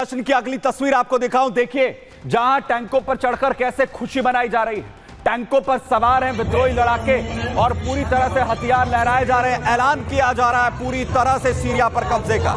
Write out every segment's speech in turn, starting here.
जश्न की अगली तस्वीर आपको दिखाऊं। देखिए जहां टैंकों पर चढ़कर कैसे खुशी मनाई जा रही है। टैंकों पर सवार हैं विद्रोही लड़ाके और पूरी तरह से हथियार लहराए जा रहे हैं। ऐलान किया जा रहा है पूरी तरह से सीरिया पर कब्जे का।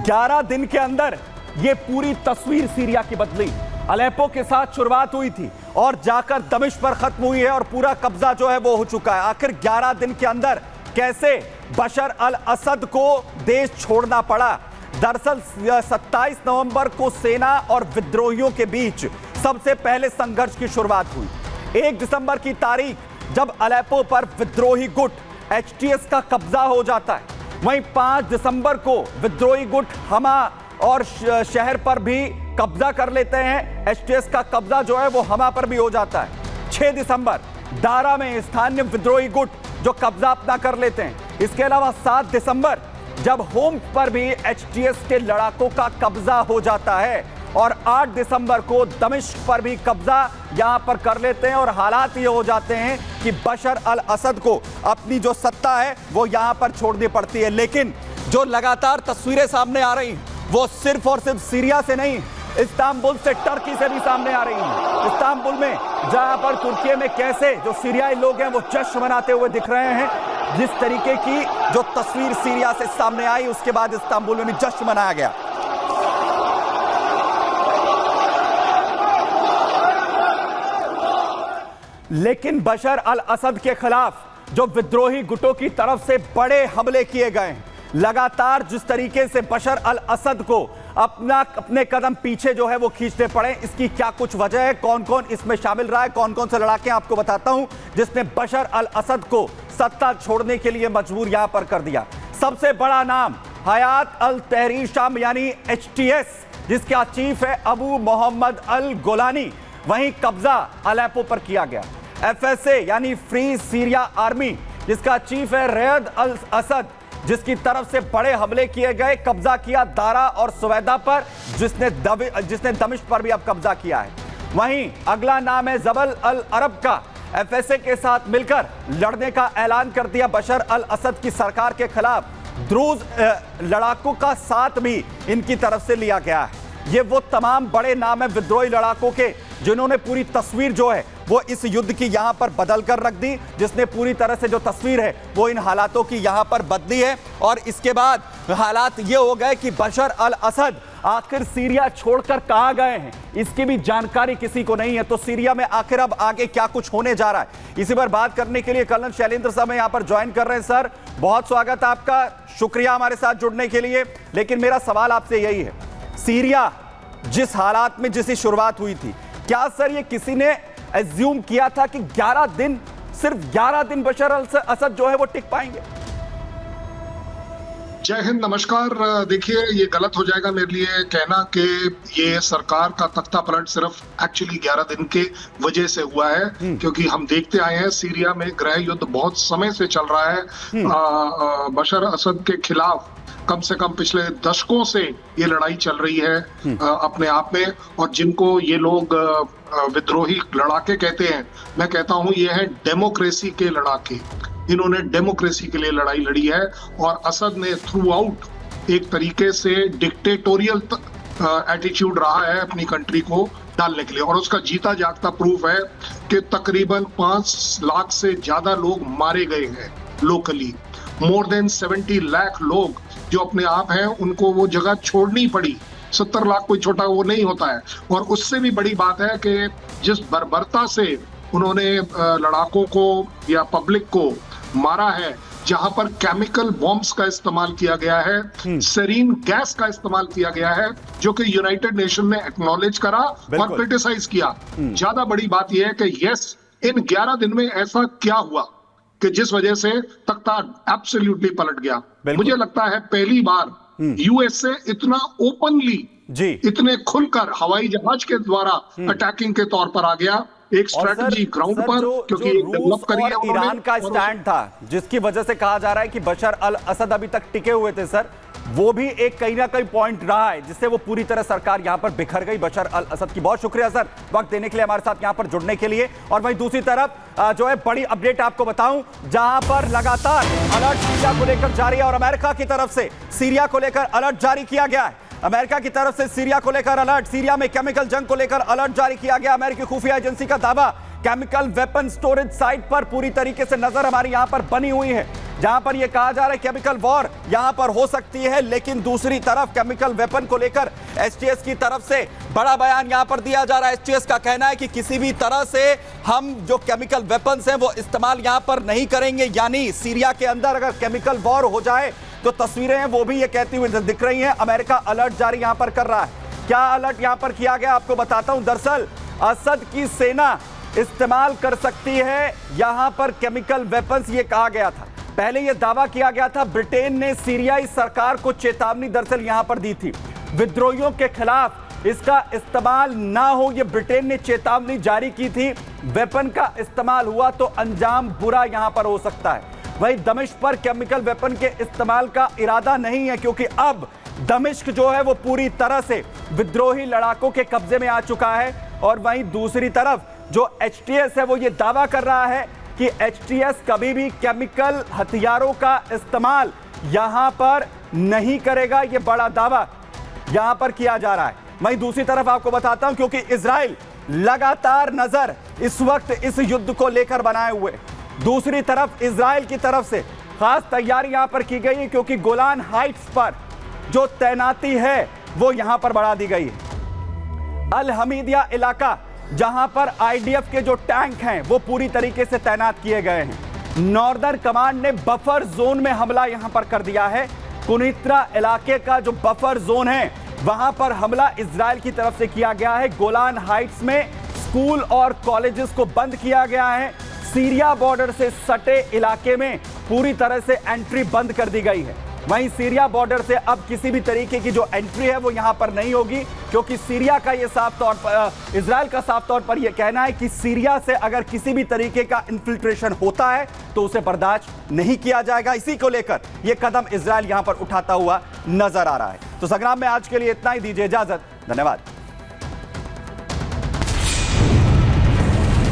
11 दिन के अंदर यह पूरी तस्वीर सीरिया की बदली। अलेप्पो के साथ शुरुआत हुई थी और जाकर दमिश्क पर खत्म हुई है और पूरा कब्जा जो है वो हो चुका है। आखिर 11 दिन के अंदर कैसे बशर अल असद को देश छोड़ना पड़ा। दरअसल 27 नवंबर को सेना और विद्रोहियों के बीच सबसे पहले संघर्ष की शुरुआत हुई। 1 दिसंबर की तारीख जब अलेप्पो पर विद्रोही गुट HTS का कब्जा हो जाता है, वहीं 5 दिसंबर को विद्रोही गुट हमा और शहर पर भी कब्जा कर लेते हैं। HTS का कब्जा जो है वो हमा पर भी हो जाता है। 6 दिसंबर दारा में स्थानीय विद्रोही गुट जो कब्जा अपना कर लेते हैं। इसके अलावा 7 दिसंबर जब होम पर भी HTS के लड़ाकों का कब्जा हो जाता है और 8 दिसंबर को दमिश्क पर भी कब्जा यहां पर कर लेते हैं और हालात ये हो जाते हैं कि बशर अल असद को अपनी जो सत्ता है वो यहां पर छोड़नी पड़ती है। लेकिन जो लगातार तस्वीरें सामने आ रही हैं वो सिर्फ और सिर्फ सीरिया से नहीं, इस्तांबुल से, टर्की से भी सामने आ रही हैं। इस्तांबुल में जहां पर तुर्की में कैसे जो सीरियाई लोग हैं वो जश्न मनाते हुए दिख रहे हैं। जिस तरीके की जो तस्वीर सीरिया से सामने आई उसके बाद इस्तांबुल में भी जश्न मनाया गया। लेकिन बशर अल असद के खिलाफ जो विद्रोही गुटों की तरफ से बड़े हमले किए गए हैं, लगातार जिस तरीके से बशर अल असद को अपने कदम पीछे जो है वो खींचने पड़े, इसकी क्या कुछ वजह है, कौन कौन इसमें शामिल रहा है, कौन कौन से लड़ाके आपको बताता हूं जिसने बशर अल असद को सत्ता छोड़ने के लिए मजबूर यहां पर कर दिया। सबसे बड़ा नाम हयात अल तहरीर शाम यानी HTS, जिसका चीफ है अबू मोहम्मद अल गोलानी। वहीं कब्जा अलेप्पो पर किया गया। FSA यानी फ्री सीरिया आर्मी, जिसका चीफ है रैद अल असद, जिसकी तरफ से बड़े हमले किए गए। कब्जा किया दारा और सुवैदा पर, जिसने दमिश्क पर भी अब कब्जा किया है। वहीं अगला नाम है जबल अल अरब का। FSA के साथ मिलकर लड़ने का ऐलान कर दिया बशर अल असद की सरकार के खिलाफ। द्रूज लड़ाकों का साथ भी इनकी तरफ से लिया गया है। ये वो तमाम बड़े नाम है विद्रोही लड़ाकों के जिन्होंने पूरी तस्वीर जो है वो इस युद्ध की यहां पर बदल कर रख दी, जिसने पूरी तरह से जो तस्वीर है वो इन हालातों की यहां पर बदली है। और इसके बाद हालात ये हो गए कि बशर अल असद आखिर सीरिया छोड़कर कहां गए हैं इसकी भी जानकारी किसी को नहीं है। तो सीरिया में आखिर अब आगे क्या कुछ होने जा रहा है, इसी पर बात करने के लिए कर्नल शैलेंद्र साहब यहां पर ज्वाइन कर रहे हैं। सर, बहुत स्वागत है आपका, शुक्रिया हमारे साथ जुड़ने के लिए। लेकिन मेरा सवाल आपसे यही है, सीरिया जिस हालात में जिसकी शुरुआत हुई थी, क्या सर ये किसी ने एज्यूम किया था कि 11 दिन, सिर्फ 11 दिन बशर अल असद जो है वो टिक पाएंगे? जय हिंद, नमस्कार। देखिए, ये गलत हो जाएगा मेरे लिए कहना कि ये सरकार का तख्ता पलट सिर्फ एक्चुअली 11 दिन के वजह से हुआ है, क्योंकि हम देखते आए हैं सीरिया में गृह युद्ध बहुत समय से चल रहा है। बशर असद के खिलाफ कम से कम पिछले दशकों से ये लड़ाई चल रही है अपने आप में। और जिनको ये लोग विद्रोही लड़ाके कहते हैं, मैं कहता हूं ये हैं डेमोक्रेसी के लड़ाके। इन्होंने डेमोक्रेसी के लिए लड़ाई लड़ी है और असद ने थ्रू आउट एक तरीके से डिक्टेटोरियल एटीट्यूड रहा है अपनी कंट्री को डालने के लिए। और उसका जीता जागता प्रूफ है कि तकरीबन 5 लाख से ज्यादा लोग मारे गए हैं लोकली। मोर देन 70 लाख लोग जो अपने आप हैं उनको वो जगह छोड़नी पड़ी। 70 लाख कोई छोटा वो नहीं होता है। और उससे भी बड़ी बात है कि जिस बर्बरता से उन्होंने लड़ाकों को या पब्लिक को मारा है, जहां पर केमिकल बॉम्ब्स का इस्तेमाल किया गया है, सेरीन गैस का इस्तेमाल किया गया है, जो कि यूनाइटेड नेशन ने एक्नॉलेज करा और क्रिटिसाइज किया। ज्यादा बड़ी बात यह है कि यस, इन 11 दिन में ऐसा क्या हुआ कि जिस वजह से तख्ता एब्सोल्युटली पलट गया। मुझे लगता है पहली बार USA इतना ओपनली, इतने खुलकर हवाई जहाज के द्वारा अटैकिंग के तौर पर आ गया। एक स्ट्रेटजी ग्राउंड पर, क्योंकि डेवलप करी है ईरान का स्टैंड था जिसकी वजह से कहा जा रहा है कि बशर अल असद अभी तक टिके हुए थे। सर, वो भी एक कहीं ना कहीं पॉइंट रहा है जिससे वो पूरी तरह सरकार यहां पर बिखर गई बशर अल असद की। बहुत शुक्रिया सर वक्त देने के लिए, हमारे साथ यहां पर जुड़ने के लिए। और वहीं दूसरी तरफ जो है बड़ी अपडेट आपको बताऊं, जहां पर लगातार अलर्ट सीरिया को लेकर जारी है और अमेरिका की तरफ से सीरिया को लेकर अलर्ट जारी किया गया है। अमेरिका की तरफ से सीरिया को लेकर अलर्ट, सीरिया में केमिकल जंग को लेकर अलर्ट जारी किया गया। अमेरिकी खुफिया एजेंसी का दावा, केमिकल वेपन स्टोरेज साइट पर पूरी तरीके से नजर हमारी यहां पर बनी हुई है, जहां पर यह कहा जा रहा है केमिकल वॉर यहां पर हो सकती है। लेकिन दूसरी तरफ केमिकल वेपन को लेकर एसटीएस की तरफ से बड़ा बयान यहां पर दिया जा रहा है। एसटीएस का कहना है कि किसी भी तरह से हम जो केमिकल वेपन्स हैं वो इस्तेमाल यहां पर नहीं करेंगे, यानी सीरिया के अंदर अगर केमिकल वॉर हो जाए तो तस्वीरें हैं वो भी ये कहती हुई दिख रही हैं। अमेरिका अलर्ट जारी यहां पर कर रहा है। क्या अलर्ट यहां पर किया गया आपको बताता हूं। दरअसल असद की सेना इस्तेमाल कर सकती है यहां पर केमिकल वेपन्स, ये कहा गया था। पहले यह दावा किया गया था, ब्रिटेन ने सीरियाई सरकार को चेतावनी दरअसल यहां पर दी थी, विद्रोहियों के खिलाफ इसका इस्तेमाल ना हो, यह ब्रिटेन ने चेतावनी जारी की थी। वेपन का इस्तेमाल हुआ तो अंजाम बुरा यहां पर हो सकता है। वहीं दमिश्क पर केमिकल वेपन के इस्तेमाल का इरादा नहीं है, क्योंकि अब दमिश्क जो है वो पूरी तरह से विद्रोही लड़ाकों के कब्जे में आ चुका है। और वहीं दूसरी तरफ जो एचटीएस है वो ये दावा कर रहा है कि एचटीएस कभी भी केमिकल हथियारों का इस्तेमाल यहां पर नहीं करेगा, ये बड़ा दावा यहां पर किया जा रहा है। वहीं दूसरी तरफ आपको बताता हूं, क्योंकि इजराइल लगातार नजर इस वक्त इस युद्ध को लेकर बनाए हुए, दूसरी तरफ इजराइल की तरफ से खास तैयारी यहां पर की गई है, क्योंकि गोलान हाइट्स पर जो तैनाती है वो यहां पर बढ़ा दी गई है। अल हमीदिया इलाका जहां पर आईडीएफ के जो टैंक हैं वो पूरी तरीके से तैनात किए गए हैं। नॉर्दर्न कमांड ने बफर जोन में हमला यहां पर कर दिया है। कुनित्रा इलाके का जो बफर जोन है वहां पर हमला इजराइल की तरफ से किया गया है। गोलान हाइट्स में स्कूल और कॉलेजेस को बंद किया गया है। सीरिया बॉर्डर से सटे इलाके में पूरी तरह से एंट्री बंद कर दी गई है। वहीं सीरिया बॉर्डर से अब किसी भी तरीके की जो एंट्री है वो यहां पर नहीं होगी, क्योंकि सीरिया का ये साफ तौर पर, इजराइल का साफ तौर पर यह कहना है कि सीरिया से अगर किसी भी तरीके का इन्फिल्ट्रेशन होता है तो उसे बर्दाश्त नहीं किया जाएगा। इसी को लेकर यह कदम इजराइल यहां पर उठाता हुआ नजर आ रहा है। तो संग्राम में आज के लिए इतना ही, दीजिए इजाजत, धन्यवाद।